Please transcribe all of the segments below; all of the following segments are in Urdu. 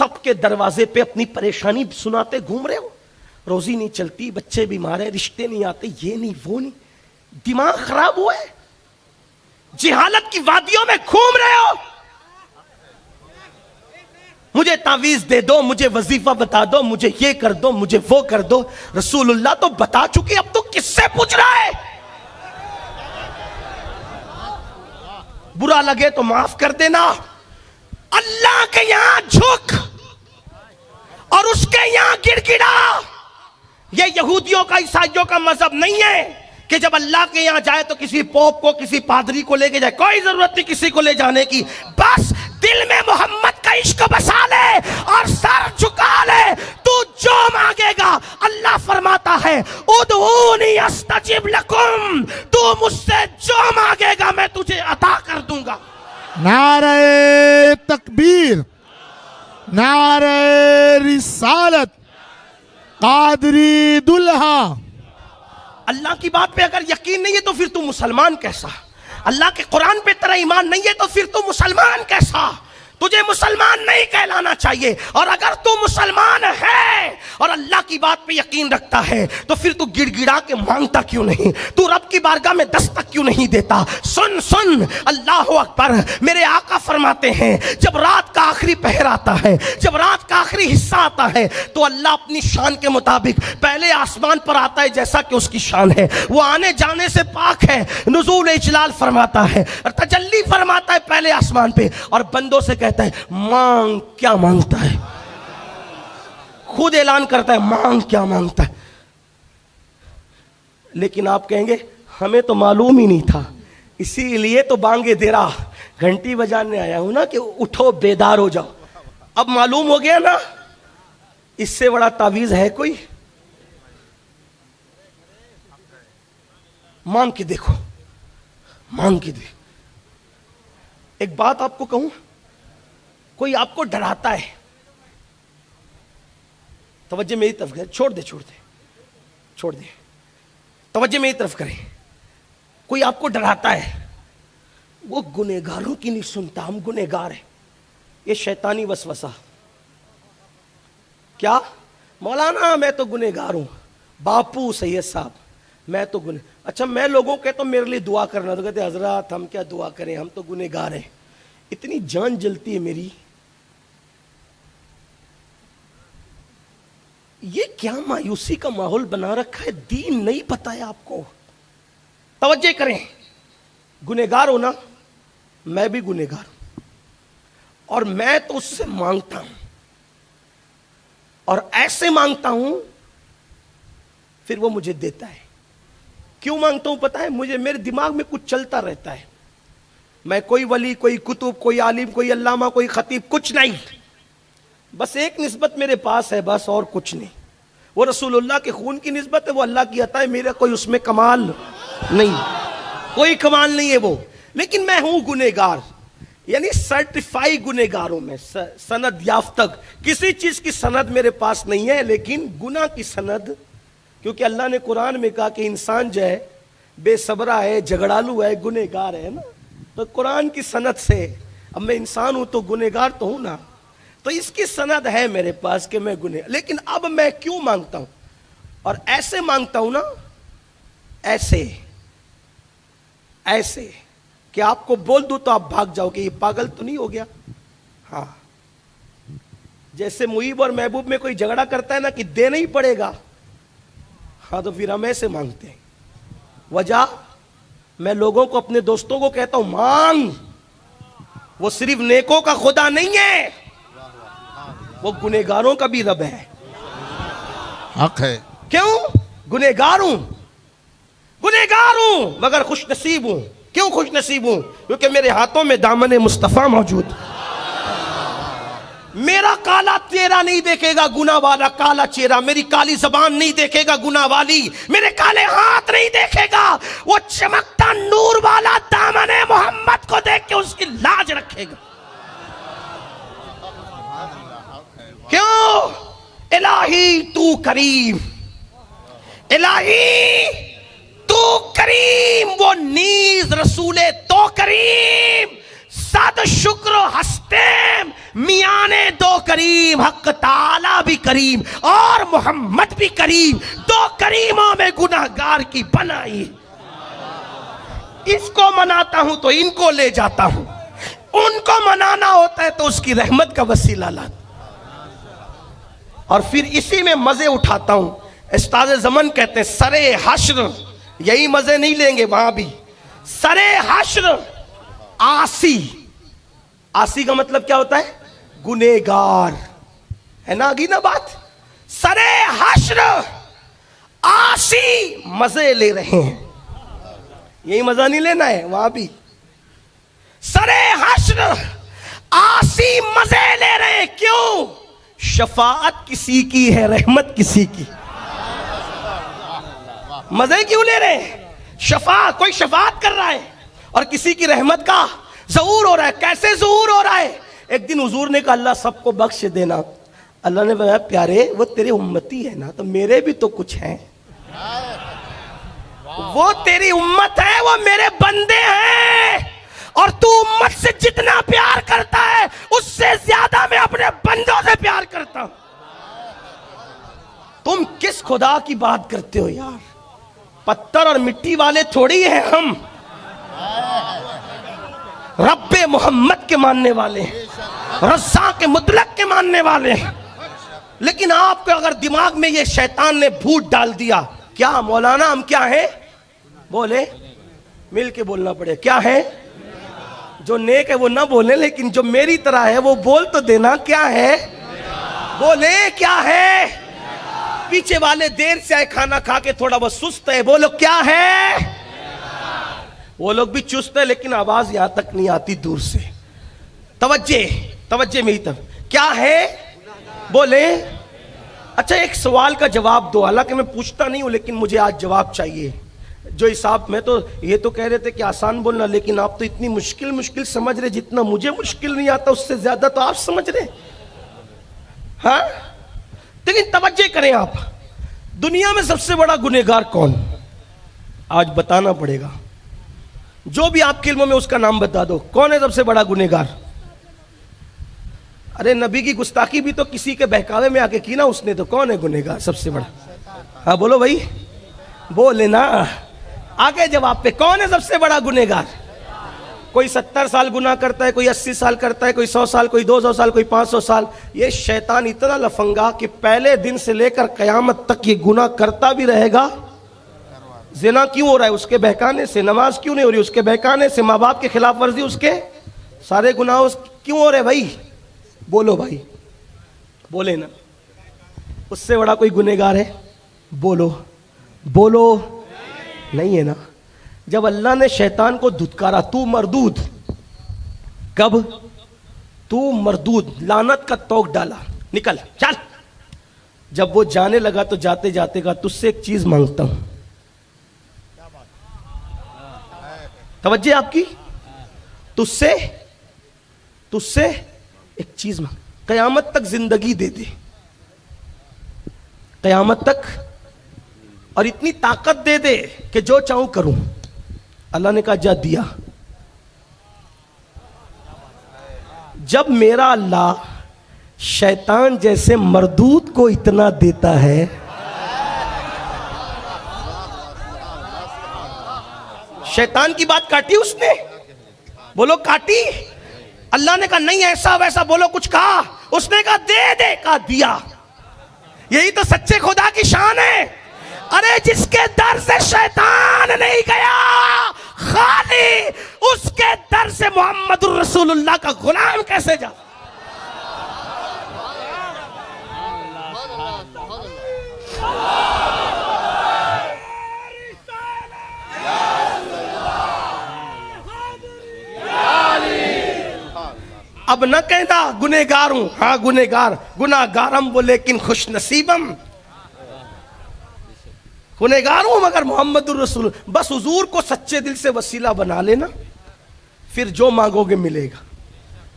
سب کے دروازے پہ اپنی پریشانی سناتے گھوم رہے ہو. روزی نہیں چلتی, بچے بیمار ہیں, رشتے نہیں آتے, یہ نہیں وہ نہیں. دماغ خراب ہوا ہے, جہالت کی وادیوں میں گھوم رہے ہو. مجھے تعویذ دے دو, مجھے وظیفہ بتا دو, مجھے یہ کر دو, مجھے وہ کر دو. رسول اللہ تو بتا چکی, اب تو کس سے پوچھ رہا ہے؟ برا لگے تو معاف کر دینا. اللہ کے یہاں جھک اور اس کے یہاں گڑ گڑا. یہ یہودیوں کا عیسائیوں کا مذہب نہیں ہے کہ جب اللہ کے یہاں جائے تو کسی پوپ کو, کسی پادری کو لے کے جائے. کوئی ضرورت نہیں کسی کو لے جانے کی, بس دل میں محمد کا عشق بسا لے اور سر جھکا لے. تو جو مانگے گا, اللہ فرماتا ہے ادعونی استجب لکم, تو مجھ سے جو مانگے گا میں تجھے عطا کر دوں گا. نعرہ تکبیر, نعرہ رسالت, قادری دلہا. اللہ کی بات پہ اگر یقین نہیں ہے تو پھر تو مسلمان کیسا؟ اللہ کے قرآن پہ تیرا ایمان نہیں ہے تو پھر تو مسلمان کیسا؟ تجھے مسلمان نہیں کہلانا چاہیے. اور اگر تو مسلمان ہے اور اللہ کی بات پہ یقین رکھتا ہے تو پھر تو گڑ گڑا کے مانگتا کیوں نہیں؟ تو رب کی بارگاہ میں دستک کیوں نہیں دیتا؟ سن سن, اللہ اکبر. میرے آقا فرماتے ہیں جب رات کا آخری پہر آتا ہے, جب رات کا آخری حصہ آتا ہے تو اللہ اپنی شان کے مطابق پہلے آسمان پر آتا ہے جیسا کہ اس کی شان ہے. وہ آنے جانے سے پاک ہے, نزول اجلال فرماتا ہے اور تجلی فرماتا ہے پہلے آسمان پہ, اور بندوں سے کہتا ہے مانگ. کیا مانگتا ہے؟ خود اعلان کرتا ہے مانگ کیا مانگتا ہے. لیکن آپ کہیں گے ہمیں تو معلوم ہی نہیں تھا, اسی لیے تو بانگے دے رہا, گھنٹی بجانے آیا ہوں نا کہ اٹھو بیدار ہو جاؤ. اب معلوم ہو گیا نا, اس سے بڑا تعویذ ہے کوئی؟ مانگ کے دیکھو, مانگ کے دیکھو. ایک بات آپ کو کہوں, کوئی آپ کو ڈراتا ہے, توجہ میری طرف کرے, چھوڑ دے توجہ میری طرف کرے. کوئی آپ کو ڈراتا ہے, وہ گنہگاروں کی نہیں سنتا, ہم گنہگار ہیں. یہ شیطانی وسوسہ. کیا مولانا میں تو گنہگار ہوں, باپو سید صاحب میں تو اچھا میں لوگوں کے تو میرے لیے دعا کرنا, تو کہتے حضرات ہم کیا دعا کریں, ہم تو گنہگار ہیں. اتنی جان جلتی ہے میری. یہ کیا مایوسی کا ماحول بنا رکھا ہے, دین نہیں پتا ہے آپ کو. توجہ کریں, گنہگار ہو نا, میں بھی گنہگار ہوں, اور میں تو اس سے مانگتا ہوں, اور ایسے مانگتا ہوں پھر وہ مجھے دیتا ہے. کیوں مانگتا ہوں پتا ہے؟ مجھے میرے دماغ میں کچھ چلتا رہتا ہے. میں کوئی ولی, کوئی کتب, کوئی عالم, کوئی علامہ, کوئی خطیب, کچھ نہیں. بس ایک نسبت میرے پاس ہے, بس اور کچھ نہیں. وہ رسول اللہ کے خون کی نسبت ہے, وہ اللہ کی عطا ہے, میرا کوئی اس میں کمال نہیں, کوئی کمال نہیں ہے وہ. لیکن میں ہوں گنہگار, یعنی سرٹیفائی گنہگار ہوں میں, سند یافتہ. کسی چیز کی سند میرے پاس نہیں ہے, لیکن گناہ کی سند, کیونکہ اللہ نے قرآن میں کہا کہ انسان جو ہے بے صبرہ ہے, جھگڑالو ہے, گنہگار ہے نا. تو قرآن کی سند سے, اب میں انسان ہوں تو گنہگار تو ہوں نا, تو اس کی سند ہے میرے پاس کہ میں گنہگار. لیکن اب میں کیوں مانگتا ہوں, اور ایسے مانگتا ہوں نا, ایسے کہ آپ کو بول دوں تو آپ بھاگ جاؤ کہ یہ پاگل تو نہیں ہو گیا. ہاں, جیسے محیب اور محبوب میں کوئی جھگڑا کرتا ہے نا کہ دینا ہی پڑے گا, ہاں تو پھر ہم ایسے مانگتے ہیں. وجہ, میں لوگوں کو, اپنے دوستوں کو کہتا ہوں مانگ. وہ صرف نیکوں کا خدا نہیں ہے, وہ گنہگاروں کا بھی رب ہے. حق ہے. کیوں؟ گنہگار ہوں مگر خوش نصیب ہوں. کیوں خوش نصیب ہوں؟ کیونکہ میرے ہاتھوں میں دامن مصطفیٰ موجود. میرا کالا چہرہ نہیں دیکھے گا گناہ والا کالا چہرہ, میری کالی زبان نہیں دیکھے گا گناہ والی, میرے کالے ہاتھ نہیں دیکھے گا, وہ چمکتا نور والا دامن محمد کو دیکھ کے اس کی لاج رکھے گا. کیوں؟ الہی تو کریم, الہی تو کریم, وہ نیز رسول تو کریم صد شکر و ہستیم میانے دو کریم، حق تعالی بھی کریم اور محمد بھی کریم، دو کریموں میں گناہگار کی بنائی۔ اس کو مناتا ہوں تو ان کو لے جاتا ہوں، ان کو منانا ہوتا ہے تو اس کی رحمت کا وسیلہ لاتا، اور پھر اسی میں مزے اٹھاتا ہوں۔ استاد زمن کہتے ہیں سرے حشر، یہی مزے نہیں لیں گے وہاں بھی، سرے حشر آسی، آسی کا مطلب کیا ہوتا ہے؟ گنہگار، ہے نا؟ آگی نا بات، سرے حشر آسی مزے لے رہے ہیں، یہی مزہ نہیں لینا ہے وہاں بھی، سرے حشر آسی مزے لے رہے ہیں۔ کیوں؟ شفاعت کسی کی ہے، رحمت کسی کی، مزے کیوں لے رہے ہیں؟ شفاعت، کوئی شفاعت کر رہا ہے اور کسی کی رحمت کا ظہور ہو رہا ہے۔ کیسے ظہور ہو رہا ہے؟ ایک دن حضور نے کہا اللہ سب کو بخش دینا، اللہ نے بتایا پیارے وہ تیرے امتی ہے نا، تو میرے بھی تو کچھ ہیں، وہ تیری امت ہے، وہ میرے بندے ہیں، اور تو امت سے جتنا پیار کرتا ہے اس سے زیادہ میں اپنے بندوں سے پیار کرتا ہوں۔ تم کس خدا کی بات کرتے ہو یار؟ پتھر اور مٹی والے تھوڑی ہیں ہم، رب محمد کے ماننے والے، رزاق مطلق کے ماننے والے۔ لیکن آپ کو اگر دماغ میں یہ شیطان نے بھوت ڈال دیا، کیا مولانا ہم کیا ہیں؟ بولے، مل کے بولنا پڑے، کیا ہے؟ جو نیک ہے وہ نہ بولے، لیکن جو میری طرح ہے وہ بول تو دینا، کیا ہے؟ بولے کیا ہے؟ پیچھے والے دیر سے آئے کھانا کھا کے تھوڑا بہت سست ہے، بولو کیا ہے؟ وہ لوگ بھی چست ہے لیکن آواز یہاں تک نہیں آتی، دور سے۔ توجہ میری طرف، کیا ہے؟ بولے۔ اچھا ایک سوال کا جواب دو، حالانکہ میں پوچھتا نہیں ہوں لیکن مجھے آج جواب چاہیے۔ جو حساب میں تو یہ تو کہہ رہے تھے کہ آسان بولنا، لیکن آپ تو اتنی مشکل سمجھ رہے، جتنا مجھے مشکل نہیں آتا اس سے زیادہ تو آپ سمجھ رہے، ہاں؟ لیکن توجہ کریں آپ، دنیا میں سب سے بڑا گنہگار کون؟ آج بتانا پڑے گا، جو بھی آپ کے علم میں اس کا نام بتا دو، کون ہے سب سے بڑا گنہگار؟ ارے نبی کی گستاخی بھی تو کسی کے بہکاوے میں آ کے کی نا اس نے، تو کون ہے گنہگار سب سے بڑا؟ ہاں بولو بھائی، بولے نا، آگے جواب پہ، کون ہے سب سے بڑا گنہگار؟ کوئی 70 سال گناہ کرتا ہے، کوئی 80 سال کرتا ہے، کوئی 100 سال، کوئی 200 سال، کوئی 500 سال۔ یہ شیطان اتنا لفنگا کہ پہلے دن سے لے کر قیامت تک یہ گناہ کرتا بھی رہے گا۔ زنا کیوں ہو رہا ہے؟ اس کے بہکانے سے۔ نماز کیوں نہیں ہو رہی؟ اس کے بہکانے سے۔ ماں باپ کے خلاف ورزی، اس کے سارے گناہ کیوں ہو رہے بھائی؟ بولو بھائی، بولے نا، اس سے بڑا کوئی گنہگار ہے؟ بولو بولو، نہیں ہے نا۔ جب اللہ نے شیطان کو دھتکارا، تو مردود، کب؟ تو مردود، لعنت کا توق ڈالا، نکل چل۔ جب وہ جانے لگا تو جاتے جاتے کہا تجھ سے ایک چیز مانگتا ہوں۔ توجہ آپ کی، تجھ سے ایک چیز مانگ، قیامت تک زندگی دے دے، قیامت تک، اور اتنی طاقت دے دے کہ جو چاہوں کروں۔ اللہ نے کہا جا دیا۔ جب میرا اللہ شیطان جیسے مردود کو اتنا دیتا ہے، شیطان کی بات کاٹی اس نے؟ بولو کاٹی؟ اللہ نے کہا نہیں ایسا ویسا، بولو کچھ کہا؟ اس نے کہا دے دے، کہا دیا۔ یہی تو سچے خدا کی شان ہے۔ ارے جس کے در سے شیطان نہیں گیا، خالی اس کے در سے محمد الرسول اللہ کا غلام کیسے جا؟ اب نہ کہنا گنہگار ہوں، ہاں گناہگار ہم وہ لیکن خوش نصیبم، گنہگار ہوں مگر محمد الرسول۔ بس حضور کو سچے دل سے وسیلہ بنا لینا، پھر جو مانگو گے ملے گا۔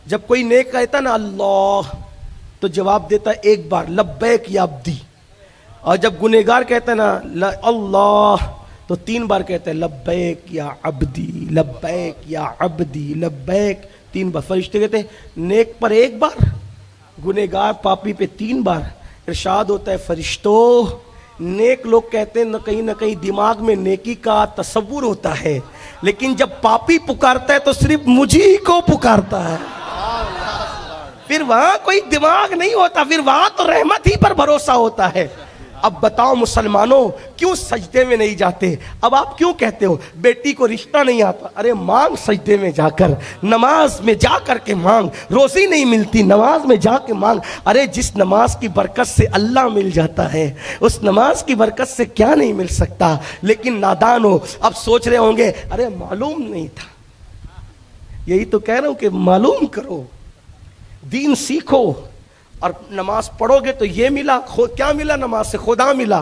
جب کوئی نیک کہتا نا اللہ تو جواب دیتا ہے ایک بار لبیک یا عبدی، اور جب گنہگار کہتا ہے نا اللہ تو 3 بار کہتا ہے لبیک یا عبدی، لبیک یا عبدی، لبیک 3 بار. فرشتے کہتے ہیں نیک پر 1 بار, گنہگار پاپی پہ 3 بار. ارشاد ہوتا ہے فرشتوں, نیک لوگ کہتے ہیں نہ کہیں دماغ میں نیکی کا تصور ہوتا ہے, لیکن جب پاپی پکارتا ہے تو صرف مجھے کو پکارتا ہے. پھر وہاں کوئی دماغ نہیں ہوتا, پھر وہاں تو رحمت ہی پر بھروسہ ہوتا ہے. اب بتاؤ مسلمانوں کیوں سجدے میں نہیں جاتے؟ اب آپ کیوں کہتے ہو بیٹی کو رشتہ نہیں آتا؟ ارے مانگ سجدے میں جا کر, نماز میں جا کر کے مانگ. روزی نہیں ملتی, نماز میں جا کے مانگ. ارے جس نماز کی برکت سے اللہ مل جاتا ہے, اس نماز کی برکت سے کیا نہیں مل سکتا؟ لیکن نادان ہو, اب سوچ رہے ہوں گے ارے معلوم نہیں تھا. یہی تو کہہ رہا ہوں کہ معلوم کرو, دین سیکھو, اور نماز پڑھو گے تو یہ ملا. کیا ملا نماز سے؟ خدا ملا.